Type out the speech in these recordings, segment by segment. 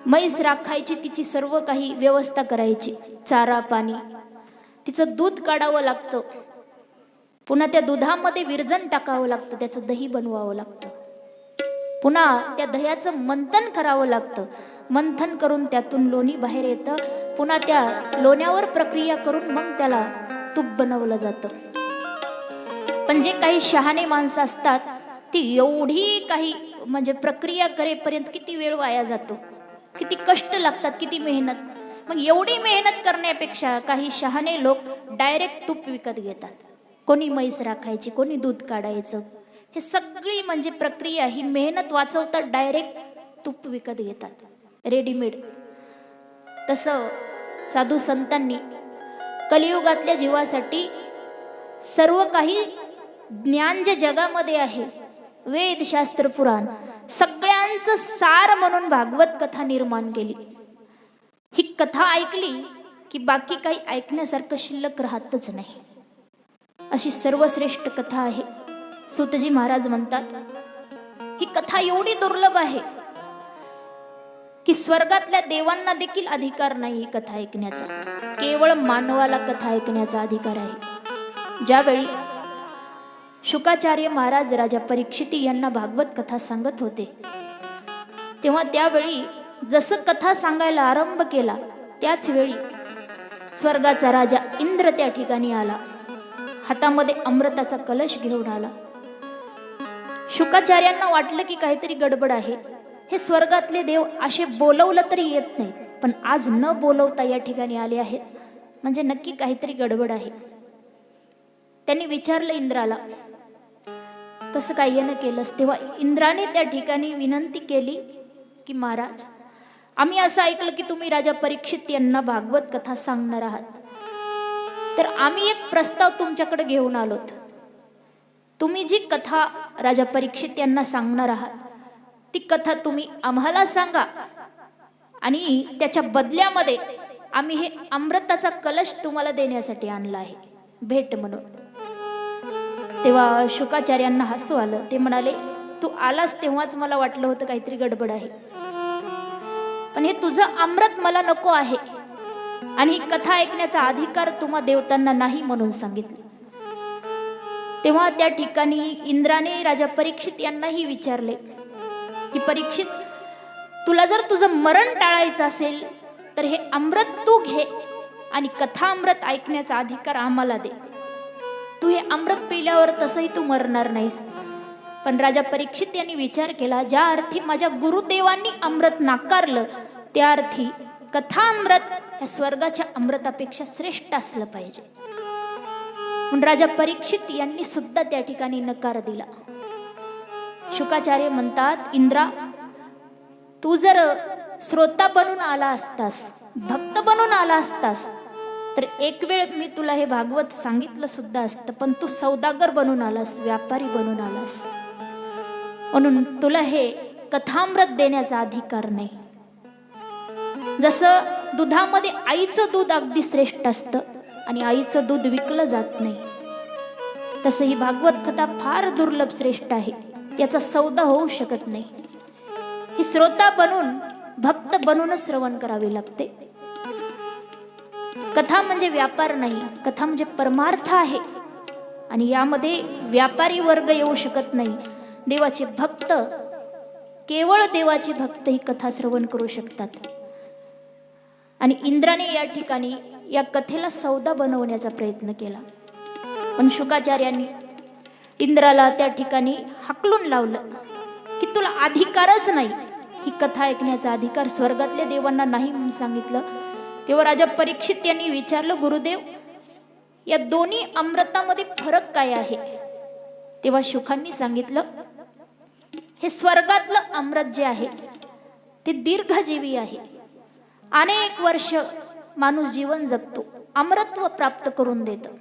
म्हैस राखायची, तिची सर्व काही व्यवस्था करायची, चारा पाणी, तिचं दूध काढावं लागतं, पुन्हा त्या दुधामध्ये विरजण टाकावं लागतं, त्याचं दही बनवावं लागतं, पुन्हा त्या दह्याचं मंथन करावं लागतं, मंथन करून त्यातून लोणी बाहेर येतं, पुन्हा त्या लोण्यावर प्रक्रिया करून मग त्याला तूप बनवलं जातं. पण जे काही शहाणे माणसं असतात ती एवढी काही म्हणजे प्रक्रिया करेपर्यंत किती वेळ वाया जातो, किती कष्ट लागतात, किती मेहनत. मग एवढी मेहनत करण्यापेक्षा काही शहाणे लोक डायरेक्ट तूप विकत घेतात. कोणी म्हैस राखायची, कोणी दूध काढायचं, हे सगळी म्हणजे प्रक्रिया ही मेहनत वाचवतात, डायरेक्ट तूप विकत घेतात, रेडीमेड. तसं साधू संतांनी कलियुगातल्या जीवासाठी सर्व काही ज्ञान जे जगामध्ये आहे, वेद शास्त्र पुराण, सगळ्यांचं सार म्हणून भागवत कथा निर्माण केली. ही कथा ऐकली की बाकी काही ऐकण्यासारखं शिल्लक राहतच नाही, अशी सर्वश्रेष्ठ कथा आहे. सूतजी महाराज म्हणतात, ही कथा एवढी दुर्लभ आहे की स्वर्गातल्या देवांना देखील अधिकार नाही ही कथा ऐकण्याचा, केवळ मानवाला कथा ऐकण्याचा अधिकार आहे. ज्यावेळी शुकाचार्य महाराज राजा परीक्षिती यांना भागवत कथा सांगत होते, तेव्हा त्यावेळी जसं कथा सांगायला आरंभ केला त्याच वेळी स्वर्गाचा राजा इंद्र त्या ठिकाणी आला, हातामध्ये अमृताचा कलश घेऊन आला. शुकाचार्यांना वाटलं की काहीतरी गडबड आहे, हे स्वर्गातले देव असे बोलवलं तरी येत नाही, पण आज न बोलवता या ठिकाणी आले आहेत, म्हणजे नक्की काहीतरी गडबड आहे. त्यांनी विचारलं इंद्राला, कसं काय येणं केलंस? तेव्हा इंद्राने त्या ठिकाणी विनंती केली की महाराज, आम्ही असं ऐकलं की तुम्ही राजा परीक्षित यांना भागवत कथा सांगणार आहात, तर आम्ही एक प्रस्ताव तुमच्याकडे घेऊन आलोत. तुम्ही जी कथा राजा परीक्षित यांना सांगणार आहात ती कथा तुम्ही आम्हाला सांगा, आणि त्याच्या बदल्यामध्ये आम्ही हे अमृताचा कलश तुम्हाला देण्यासाठी आणला आहे, भेट म्हणून. तेव्हा शुकाचार्यांना हसू आलं. ते म्हणाले, तू आलास तेव्हाच मला वाटलं होतं काहीतरी गडबड आहे, पण हे तुझं अमृत मला नको आहे, आणि ही कथा ऐकण्याचा अधिकार तुम्हा देवतांना नाही म्हणून सांगितले. तेव्हा त्या ठिकाणी इंद्राने राजा परीक्षित यांनाही विचारले की परीक्षित, तुला जर तुझं मरण टाळायचं असेल तर हे अमृत तू घे आणि कथा अमृत ऐकण्याचा अधिकार आम्हाला दे. तू हे अमृत पिल्यावर तसंही तू मरणार नाहीस. पण राजा परीक्षित यांनी विचार केला, ज्या अर्थी माझ्या गुरुदेवांनी अमृत नाकारलं त्या अर्थी कथा अमृत या स्वर्गाच्या अमृतापेक्षा श्रेष्ठ असलं पाहिजे. म्हणून राजा परीक्षित यांनी सुद्धा त्या ठिकाणी नकार दिला. शुकाचार्य म्हणतात, इंद्रा, तू जर श्रोता बनून आला असतास, भक्त बनून आला असतास, तर एक वेळ मी तुला हे भागवत सांगितलं सुद्धा असतं, पण तू सौदागर बनून आलास, व्यापारी बनून आलास, म्हणून तुला हे कथामृत देण्याचा अधिकार नाही. जसं दुधामध्ये आईचं दूध अगदी श्रेष्ठ असतं आणि आईचं दूध विकलं जात नाही, तसं ही भागवत कथा फार दुर्लभ श्रेष्ठ आहे, याचा सौदा होऊ शकत नाही. ही श्रोता बनून, भक्त बनूनच श्रवण करावे लागते. कथा म्हणजे व्यापार नाही, कथा म्हणजे परमार्थ आहे, आणि यामध्ये व्यापारी वर्ग येऊ शकत नाही. देवाचे भक्त, केवळ देवाचे भक्त ही कथा श्रवण करू शकतात. आणि इंद्राने या ठिकाणी या कथेला सौदा बनवण्याचा प्रयत्न केला, पण शुकाचार्यांनी इंद्राला त्या ठिकाणी हाकलून लावलं की तुला अधिकारच नाही, ही कथा ऐकण्याचा अधिकार स्वर्गातल्या देवांना नाही म्हणून सांगितलं. तेव्हा राजा परीक्षित यांनी विचारलं, गुरुदेव, या दोन्ही अमृतामध्ये फरक काय आहे? तेव्हा शुकांनी सांगितलं, हे स्वर्गातलं अमृत जे आहे ते दीर्घजीवी आहे, अनेक वर्ष माणूस जीवन जगतो, अमरत्व प्राप्त करून देतं.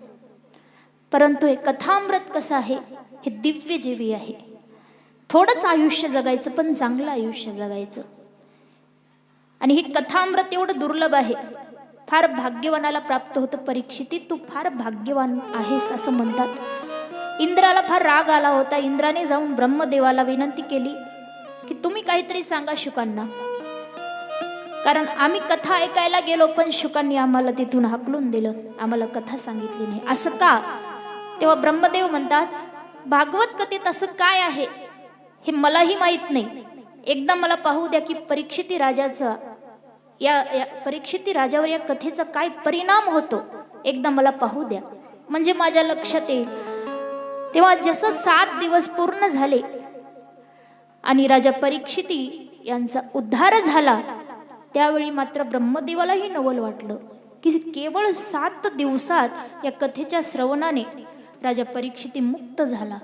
परंतु हे कथामृत कसं आहे, हे दिव्यजीवी आहे, थोडंच आयुष्य जगायचं पण चांगलं आयुष्य जगायचं. आणि ही कथामृत एवढं दुर्लभ आहे, फार भाग्यवानाला प्राप्त होतं. परीक्षिती, तू फार भाग्यवान आहेस असं म्हणतात. इंद्राला फार राग आला होता. इंद्राने जाऊन ब्रह्मदेवाला विनंती केली की तुम्ही काहीतरी सांगा शुकांना. कारण आम्ही कथा ऐकायला गेलो पण शुकांनी आम्हाला तिथून हाकलून दिलं, आम्हाला कथा सांगितली नाही. असं का? तेव्हा ब्रह्मदेव म्हणतात भागवत कथेत असं काय आहे हे मलाही माहित नाही. एकदा मला पाहू द्या की परीक्षिती राजाचा या परीक्षिती राजावर या कथेचा काय परिणाम होतो, एकदा मला पाहू द्या, म्हणजे माझ्या लक्षात येईल. तेव्हा जसं 7 दिवस पूर्ण झाले आणि राजा परीक्षिती यांचा उद्धार झाला, त्यावेळी मात्र ब्रह्मदेवालाही नवल वाटलं की केवळ 7 दिवसात या कथेच्या श्रवणाने राजा परीक्षिती मुक्त झाला.